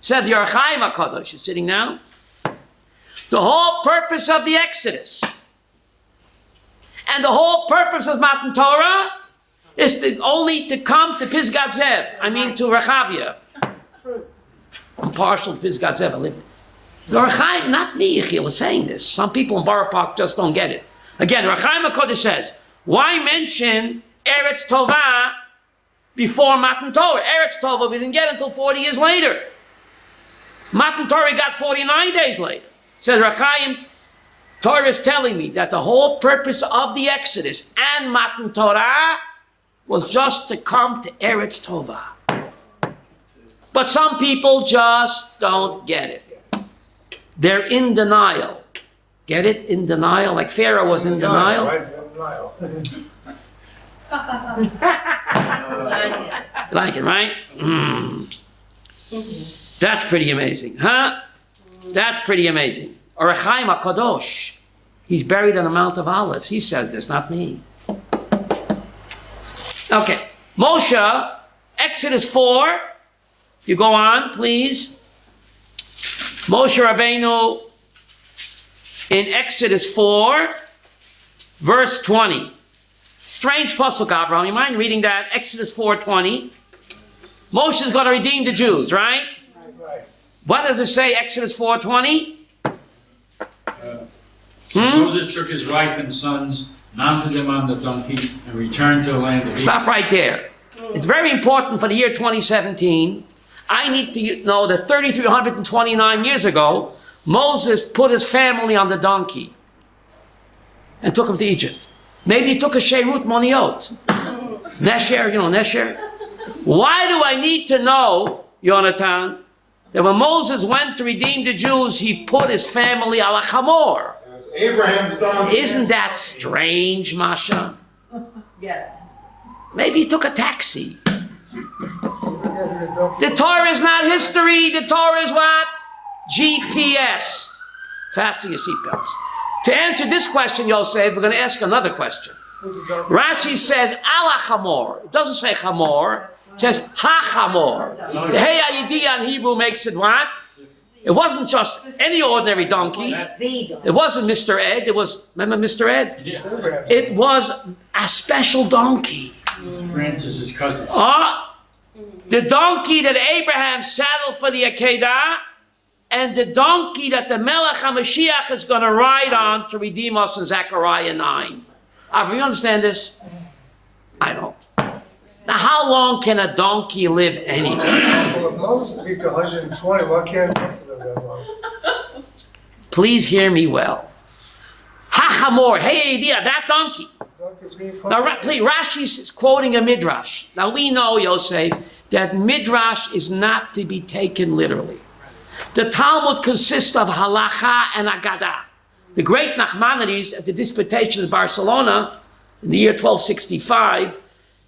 Said the Chaim HaKadosh, you're sitting now. The whole purpose of the Exodus and the whole purpose of Matan Torah is only to come to Pisgat Zev. I mean to Rechavia. I'm partial to Pisgat Zev. I live there. The Chaim, not me, Yechiel, is saying this. Some people in Borough Park just don't get it. Again, Chaim HaKadosh says, why mention Eretz Tova before Matan Torah? Eretz Tova we didn't get until 40 years later. Matan Torah got 49 days later. Says Rechaim, Torah is telling me that the whole purpose of the Exodus and Matan Torah was just to come to Eretz Tova. But some people just don't get it. They're in denial. Get it? In denial? Like Pharaoh was in denial? Right, in denial. Like it, right? That's pretty amazing, huh? That's pretty amazing. Or Chaim HaKadosh, he's buried on the Mount of Olives. He says this, not me. Okay, Moshe, Exodus 4. If you go on, please. Moshe Rabbeinu in Exodus 4, verse 20. Strange pasuk, Avraham. You mind reading that? Exodus 4:20. Moshe is going to redeem the Jews, right? Right. What does it say, Exodus 4:20? Moses took his wife and sons, mounted them on the donkey, and returned to the land of Egypt. Stop right there. It's very important for the year 2017. I need to know that 3,329 years ago, Moses put his family on the donkey and took him to Egypt. Maybe he took a Sheirut Moniot. Nesher, you know Nesher? Why do I need to know, Yonatan, that when Moses went to redeem the Jews, he put his family ala chamor? Abraham's donkey. Isn't that strange, Masha? Yes. Maybe he took a taxi. The Torah is not history. The Torah is what? GPS. Fasten your seatbelts. To answer this question, Yosef, we're going to ask another question. Rashi says ala chamor. It doesn't say chamor. It says ha chamor. The hey ayidiyah in Hebrew makes it what? It wasn't just any ordinary donkey. It wasn't Mr. Ed. It was, remember Mr. Ed? Yeah. It was a special donkey. Francis's cousin. The donkey that Abraham saddled for the Akedah, and the donkey that the Melech HaMashiach is going to ride on to redeem us in Zechariah 9. You understand this? I don't. Now, how long can a donkey live anyway? Well, if Moses beat the 120, why can't a donkey live that long? Please hear me well. Ha-chamor, hey idea, that donkey. Donkey's being Now, please, Rashi is quoting a midrash. Now, we know, Yosef, that midrash is not to be taken literally. The Talmud consists of halacha and agadah. The great Nachmanides at the Disputation of Barcelona in the year 1265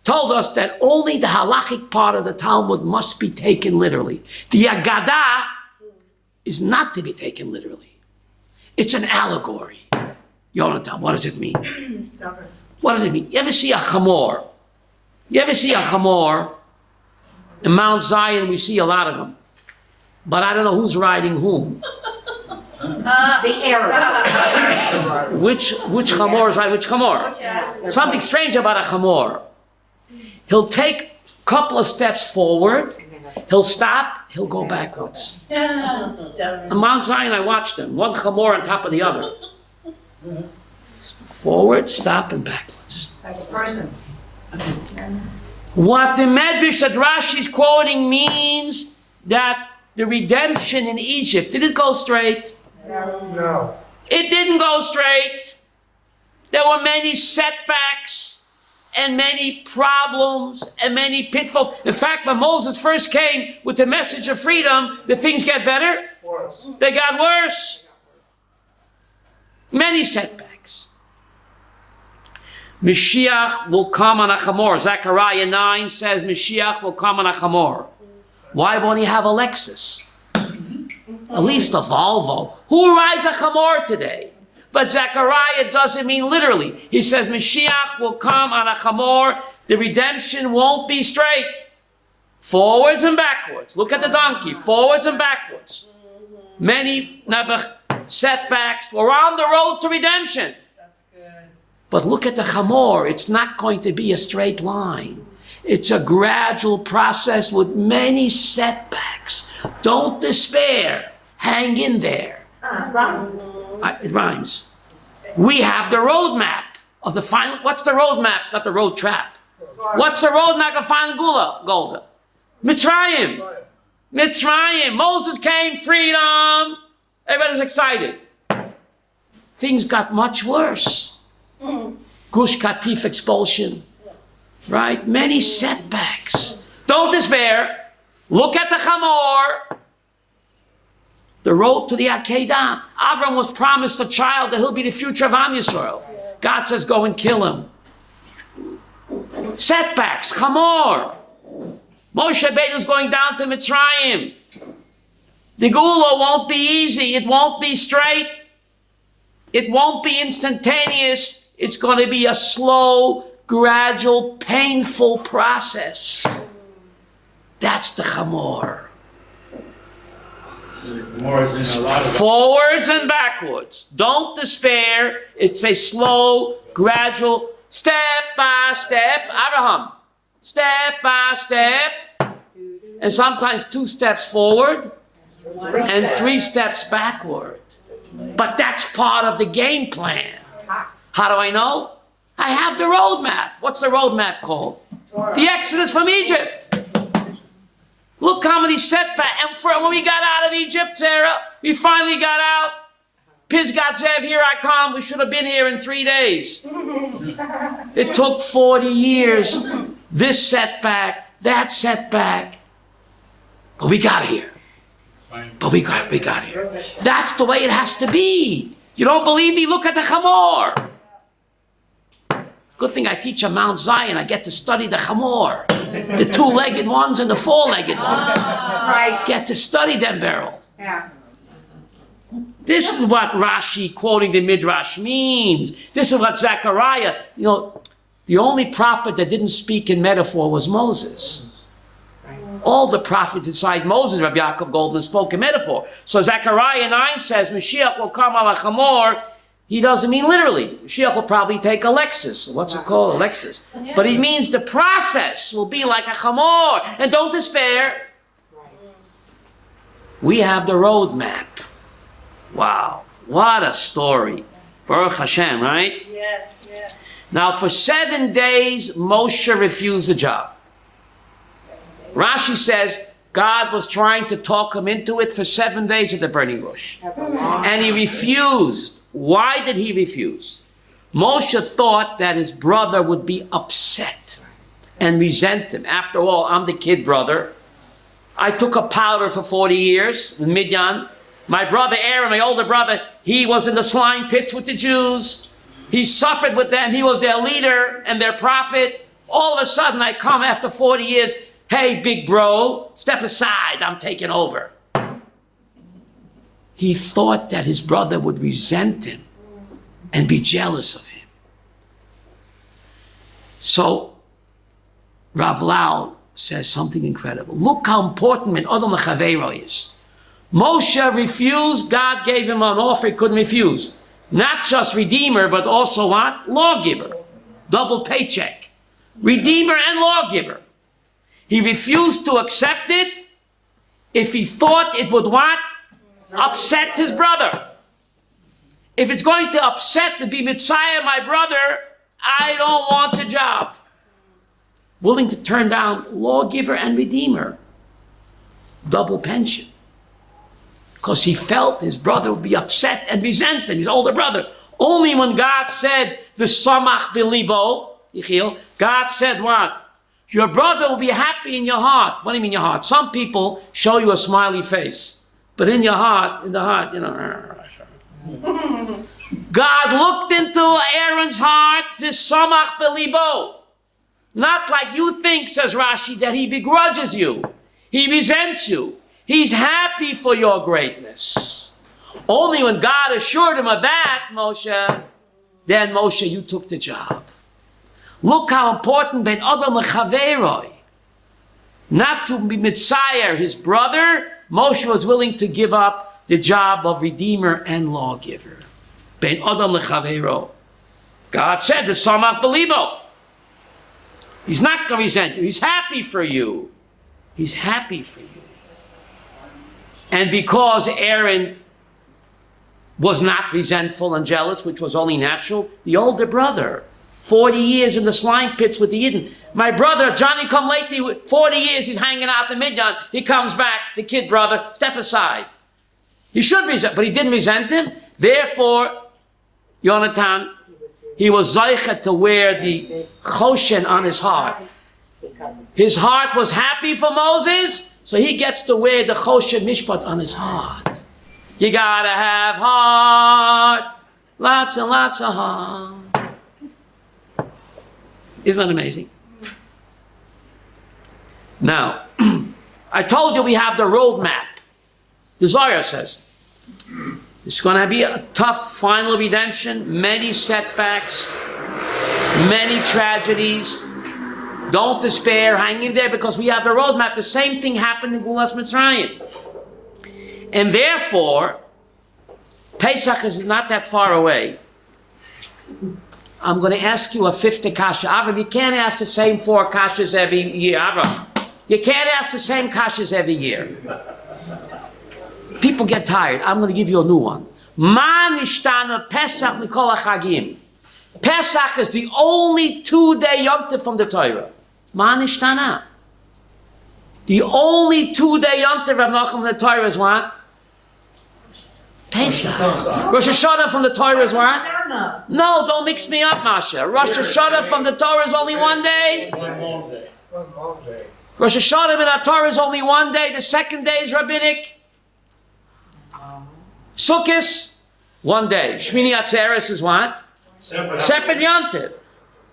told us that only the halachic part of the Talmud must be taken literally. The agadah is not to be taken literally. It's an allegory. Yonatan, what does it mean? What does it mean? You ever see a chamor? You ever see a chamor? In Mount Zion, we see a lot of them. But I don't know who's riding whom. The Arab. Which chamor is riding which chamor? Something strange about a chamor. He'll take a couple of steps forward, he'll stop, he'll go backwards. On Mount Zion, I watched them. One chamor on top of the other. Forward, stop, and backwards. Like a person. What the Medrash that Rashi's quoting means that the redemption in Egypt, did it go straight? No. It didn't go straight. There were many setbacks and many problems and many pitfalls. In fact, when Moses first came with the message of freedom, did things get better? Worse. They got worse. Many setbacks. Mashiach will come on a chamor. Zechariah 9 says Mashiach will come on a chamor. Why won't he have a Lexus? At least a Volvo. Who rides a chamor today? But Zechariah doesn't mean literally. He says Mashiach will come on a chamor. The redemption won't be straight. Forwards and backwards. Look at the donkey. Forwards and backwards. Many setbacks. We're on the road to redemption. But look at the chamor. It's not going to be a straight line. It's a gradual process with many setbacks. Don't despair. Hang in there. It rhymes. We have the roadmap of the final. What's the roadmap? Not the road trap. What's the roadmap of final Golda? Mitzrayim. Mitzrayim. Moses came, freedom. Everybody was excited. Things got much worse. Gush Katif expulsion. Right? Many setbacks. Don't despair. Look at the Chamor. The road to the Akedah. Avram was promised a child that he'll be the future of Am Yisrael. God says, go and kill him. Setbacks. Chamor. Moshe Rabbeinu's going down to Mitzrayim. The Geula won't be easy. It won't be straight. It won't be instantaneous. It's going to be a slow, gradual, painful process. That's the Chamor. More is in a lot of Forwards and backwards. Don't despair. It's a slow, gradual, step by step. Abraham. Step by step. And sometimes 2 steps forward and 3 steps backward. But that's part of the game plan. How do I know? I have the roadmap. What's the roadmap called? The Exodus from Egypt. Look how many setbacks. And when we got out of Egypt, Sarah, we finally got out. Pisgat Zev, here I come. We should have been here in 3 days. It took 40 years. This setback, that setback. But we got here. But we got here. That's the way it has to be. You don't believe me? Look at the Chamor. Good thing I teach at Mount Zion. I get to study the Chamor. The 2-legged ones and the 4-legged ones. Right. Get to study them, Beryl. Yeah. This is what Rashi, quoting the Midrash, means. This is what Zechariah, the only prophet that didn't speak in metaphor was Moses. All the prophets beside Moses, Rabbi Yaakov Goldman, spoke in metaphor. So Zechariah 9 says, Mashiach will come ala chamor. He doesn't mean literally. Mashiach will probably take a Lexus. What's it called? A Lexus. But he means the process will be like a chamor. And don't despair. We have the roadmap. Wow. What a story. Baruch Hashem, right? Yes, yes. Now for 7 days, Moshe refused the job. Rashi says God was trying to talk him into it for 7 days at the burning bush. And he refused. Why did he refuse? Moshe thought that his brother would be upset and resent him. After all, I'm the kid brother. I took a powder for 40 years in Midian. My brother Aaron, my older brother, he was in the slime pits with the Jews. He suffered with them. He was their leader and their prophet. All of a sudden, I come after 40 years. Hey, big bro, step aside. I'm taking over. He thought that his brother would resent him and be jealous of him. So, Rav Lau says something incredible. Look how important min Adam L'Chaveiro is. Moshe refused. God gave him an offer he couldn't refuse. Not just Redeemer, but also what? Lawgiver. Double paycheck. Redeemer and lawgiver. He refused to accept it if he thought it would what? Upset his brother. If it's going to upset to be Messiah, my brother, I don't want the job. Willing to turn down lawgiver and redeemer. Double pension. Because he felt his brother would be upset and resent him, his older brother. Only when God said, V'samach b'libo, God said what? Your brother will be happy in your heart. What do you mean your heart? Some people show you a smiley face. But in your heart, God looked into Aaron's heart, V'samach b'libo. Not like you think, says Rashi, that he begrudges you. He resents you. He's happy for your greatness. Only when God assured him of that, Moshe, then Moshe, you took the job. Look how important ben Adam L'Chaveiroi. Not to be Messiah, his brother, Moshe was willing to give up the job of redeemer and lawgiver. Ben Adam L'Chaveiro. God said, the Samach Belibo. He's not going to resent you. He's happy for you. He's happy for you. And because Aaron was not resentful and jealous, which was only natural, the older brother, 40 years in the slime pits with the Yidden. My brother, Johnny come lately, 40 years he's hanging out in the Midyan. He comes back, the kid brother, step aside. He should resent, but he didn't resent him. Therefore, Yonatan, he was Zeichet to wear the Choshen on his heart. His heart was happy for Moses, so he gets to wear the Choshen Mishpat on his heart. You gotta have heart, lots and lots of heart. Isn't that amazing? Now, I told you we have the roadmap. The Zohar says, it's going to be a tough final redemption, many setbacks, many tragedies. Don't despair, hang in there, because we have the roadmap. The same thing happened in Gulas Mitzrayim. And therefore, Pesach is not that far away. I'm going to ask you a 50 kasha. Avram, you can't ask the same 4 kashas every year. Avram, you can't ask the same kashas every year. People get tired. I'm going to give you a new one. Ma nishtana Pesach mikol hachagim. Pesach is the only 2-day Yom Tov from the Torah. Ma nishtana. The only 2-day Yom Tov from the Torah is what? Pesach. Rosh Hashanah from the Torah is what? No, don't mix me up, Masha. Rosh Hashanah from the Torah is only 1 day. One long day. Rosh Hashanah in our Torah is only 1 day. The second day is rabbinic. Sukkot, 1 day. Shmini Atzeres is what? Separate Yom Tov.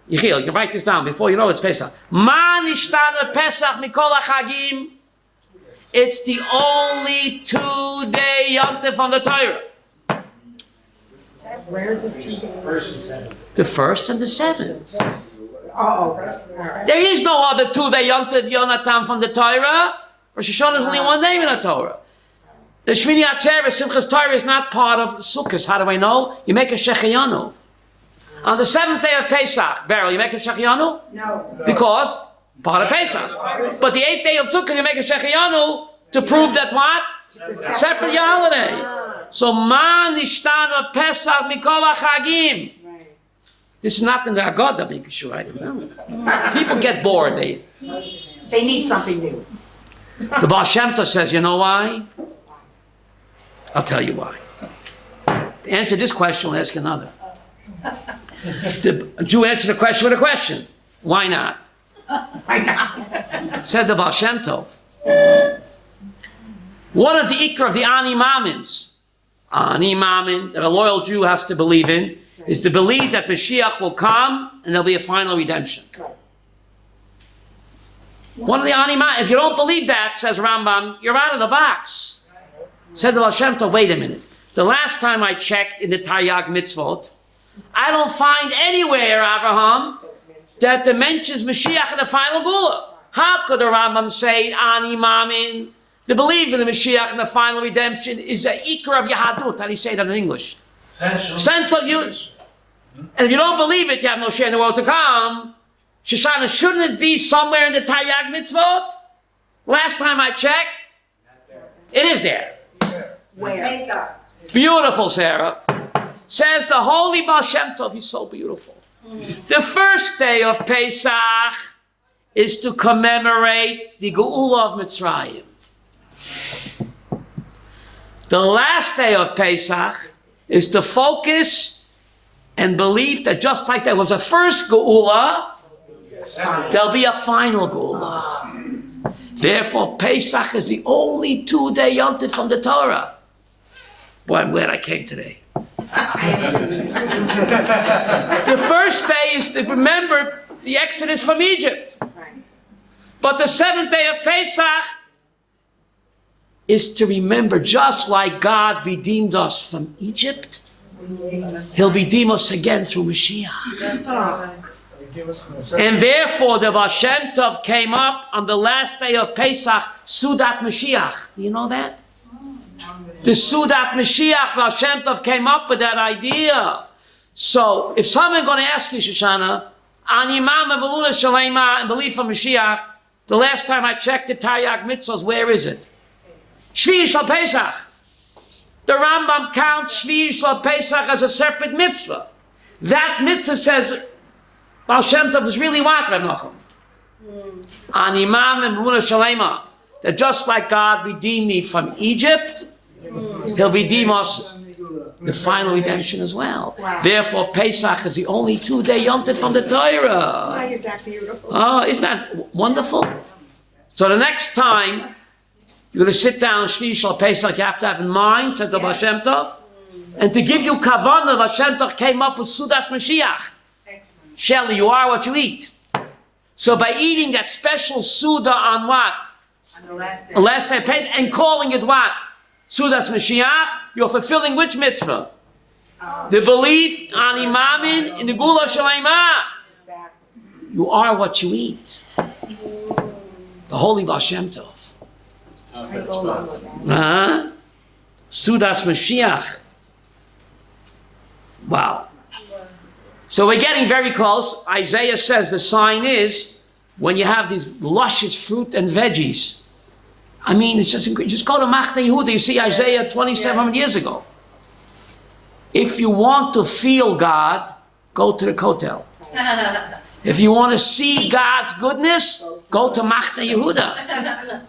Yechiel, you can write this down before you know it's Pesach. Ma nishtana Pesach mikol hachagim. It's the only 2-day Yom Tov from the Torah. Where's the 2 days? The 1st and the 7th. Oh, There is no other 2-day Yom Tov Yonatan from the Torah. Rosh Hashanah is only 1 day in the Torah. The Shmini Atzeres, Simchas Torah, is not part of Sukkot. How do I know? You make a Shechianu. On the 7th day of Pesach, Beryl, you make a Shechianu? no. Because part of Pesach. But the 8th day of Sukkot, you make a Shechianu to prove that what? Separate your holiday. So, Ma nishtana Pesach mikol hachagim. This is not in the Haggadah, make sure I remember. People get bored. They need something new. The Baal Shem Tov says, you know why? I'll tell you why. To answer this question, we'll ask another. The Jew answers the question with a question. Why not? Why not? Says the Baal Shem Tov. One of the ikar of the Ani Mamins, that a loyal Jew has to believe in, is to believe that Mashiach will come and there'll be a final redemption. One of the Ani Mamins, if you don't believe that, says Rambam, you're out of the box. Said the Baal Shem Tov, wait a minute. The last time I checked in the Taryag Mitzvot, I don't find anywhere, Abraham, that the mentions Mashiach in the final Gula. How could the Rambam say, Ani Mamin, the belief in the Mashiach and the final redemption is a ikar of Yahadut? How do you say that in English? Central use. And if you don't believe it, you have no share in the world to come. Shoshana, shouldn't it be somewhere in the Taryag Mitzvot? Last time I checked, it is there. Where? Pesach. Beautiful, Sarah. Says the holy Baal Shem Tov, he's so beautiful. The first day of Pesach is to commemorate the Geula of Mitzrayim. The last day of Pesach is to focus and believe that just like there was a first Geula, there'll be a final Geula. Therefore, Pesach is the only 2-day Yom Tov from the Torah. Boy, I'm glad I came today. The first day is to remember the Exodus from Egypt. But the 7th day of Pesach is to remember, just like God redeemed us from Egypt, He'll redeem us again through Mushiya. And therefore, the Baal Shem Tov came up on the last day of Pesach, Sudat Mashiach. Do you know that? The Sudat Mashiach, Baal Shem Tov came up with that idea. So, if someone's going to ask you, Shoshana, Ani Mama B'Muna Shalema, and belief in Mashiach, the last time I checked the Taryag Mitzvahs, where is it? Shvi Shal Pesach. The Rambam counts Shvi Shal Pesach as a separate mitzvah. That mitzvah says, Baal Shem Tov is really what, Reb Nachum? An imam and B'muna Shalema. That just like God redeemed me from Egypt, He'll redeem us the final redemption as well. Wow. Therefore, Pesach is the only 2-day Yom Tov from the Torah. Why is that beautiful? Oh, isn't that wonderful? So the next time you're going to sit down, Shvi Shal Pesach, you have to have in mind, says the Baal Shem Tov, and to give you kavanah, Baal Shem Tov came up with Sudas Mashiach. Shelley, you are what you eat. So by eating that special Suda on what? On the last day. The last day of Pesach, and calling it what? Sudas Mashiach, you're fulfilling which mitzvah? The belief on imamin in the Gula Shalayma. You are what you eat. The holy Baal Shem Tov. How's that spelled? Sudas Mashiach. Wow. So we're getting very close. Isaiah says the sign is when you have these luscious fruit and veggies. I mean, it's just incredible. Just go to Machne Yehuda. You see Isaiah 2,700 years ago. If you want to feel God, go to the Kotel. If you want to see God's goodness, go to Machne Yehuda.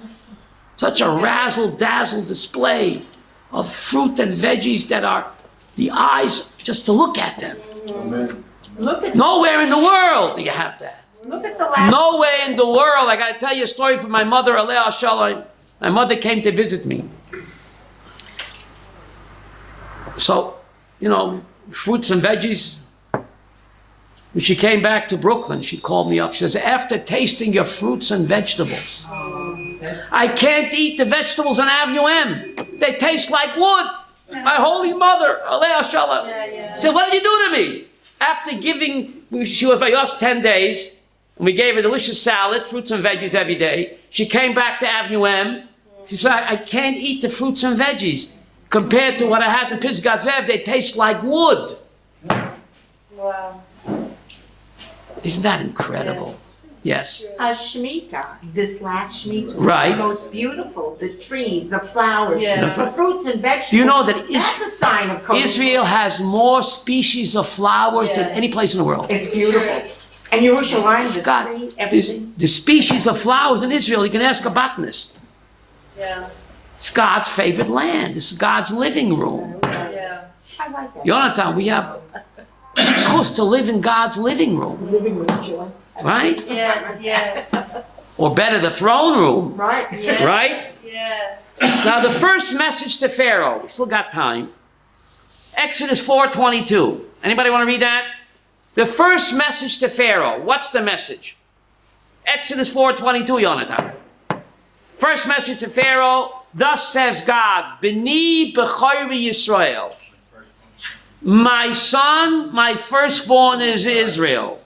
Such a razzle-dazzle display of fruit and veggies that are the eyes just to look at them. Amen. Look at Nowhere in the world do you have that. look at the last. Nowhere in the world. I got to tell you a story from my mother, Aleh Shalom. My mother came to visit me. So, you know, fruits and veggies. When she came back to Brooklyn, she called me up. She says, after tasting your fruits and vegetables, I can't eat the vegetables on Avenue M. They taste like wood. My holy mother, Aleh Shalom. She said, what did you do to me? After giving, she was by us 10 days, and we gave her delicious salad, fruits and veggies every day. She came back to Avenue M. She said, I can't eat the fruits and veggies. Compared to what I had in Pisgat Zev, they taste like wood. Wow. Isn't that incredible? Yes. Shemitah, this last Shemitah. Right. The most beautiful, the trees, the flowers, Yeah. the fruits and vegetables. Do you know that That's a sign of Kodesh. Israel has more species of flowers than Yes. any place in the world? It's beautiful. And Yerushalayim, the God, tree, this, everything. the species of flowers in Israel, you can ask a botanist. Yeah. It's God's favorite land. This is God's living room. Yeah. I like that. Jonathan, we have supposed to live in God's living room, Living room joy. right? Yes. Yes. Or better, the throne room, Right. Yes. right? Yes. Now, the first message to Pharaoh, we still got time. Exodus 4:22. Anybody want to read that? The first message to Pharaoh. What's the message? Exodus 4:22, Jonathan. First message to Pharaoh. Thus says God, B'ni b'chayri Yisrael. My son, my firstborn is Israel.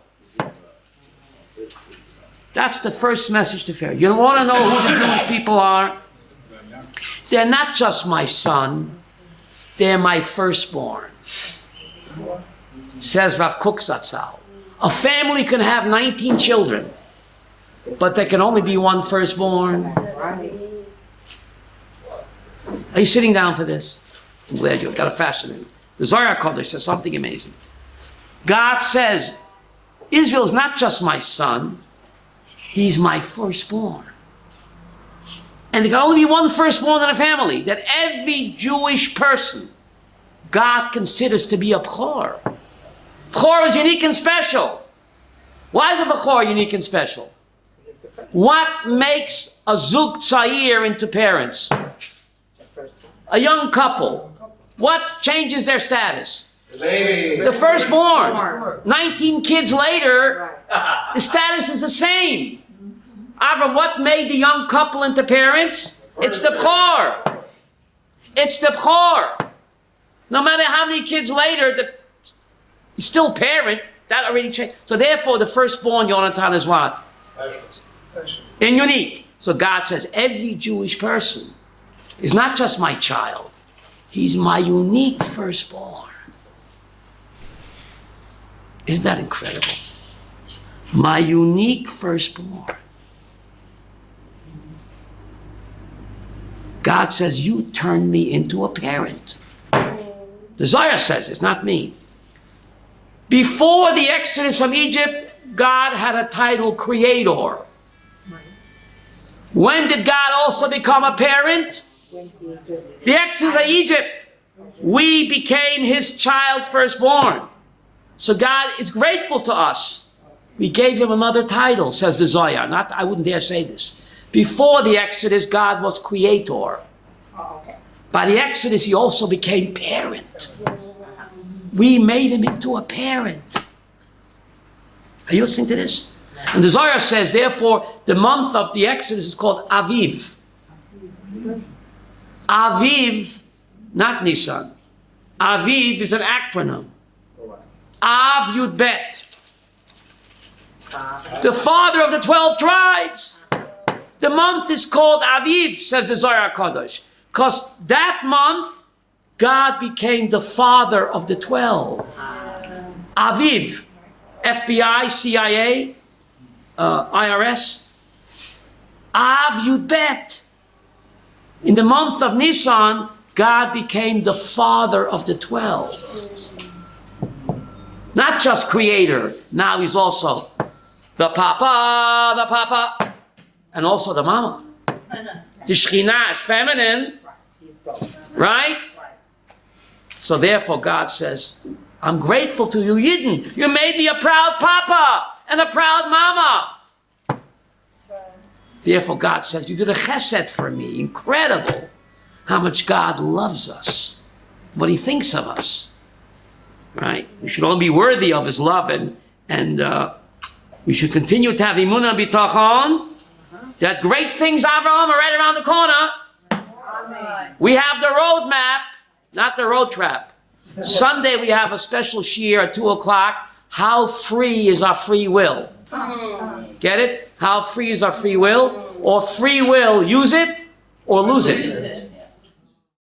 That's the first message to Pharaoh. You want to know who the Jewish people are? They're not just my son, they're my firstborn. Says Rav Kook Zatzal. A family can have 19 children, but there can only be one firstborn. Are you sitting down for this? I'm glad you got a fascinating. The Zohar Kodesh says something amazing. God says, Israel is not just my son, he's my firstborn. And there can only be one firstborn in a family, that every Jewish person God considers to be a B'chor. B'chor is unique and special. Why is a B'chor unique and special? What makes a Zug Tzayir into parents? A young couple. What changes their status? The firstborn. 19 kids later, the status is the same. Avram, what made the young couple into parents? It's the B'chor. It's the B'chor. No matter how many kids later, he's still parent. That already changed. So therefore, the firstborn, Yonatan, is what? And unique. So God says, every Jewish person is not just my child. He's my unique firstborn. Isn't that incredible? My unique firstborn. God says, you turned me into a parent. The Zohar says it's not me. Before the Exodus from Egypt, God had a title creator. When did God also become a parent? The Exodus of Egypt. We became his child firstborn. So God is grateful to us. We gave him another title, says the Zohar. I wouldn't dare say this. Before the Exodus, God was creator. By the Exodus, he also became parent. We made him into a parent. Are you listening to this? And the Zohar says, therefore, the month of the Exodus is called Aviv. Aviv, not Nisan. Aviv is an acronym. Av Yud Bet. The father of the 12 tribes. The month is called Aviv, says the Zohar HaKadosh. Because that month, God became the father of the 12. Aviv. FBI, CIA, IRS. Av Yud Bet. In the month of Nisan, God became the father of the 12. Not just creator. Now he's also the papa, and also the mama. The Shekhinah is feminine, right? So therefore God says, I'm grateful to you, Yidden. You made me a proud papa and a proud mama. Therefore God says, you did a chesed for me. Incredible how much God loves us, what he thinks of us, right? We should all be worthy of his love, and we should continue to have imunah bitachon, that great things, Avraham, are right around the corner. Amen. We have the road map, not the road trap. Sunday we have a special shiur at 2 o'clock. How free is our free will? Get it? How free is our free will? Or free will, use it or lose it.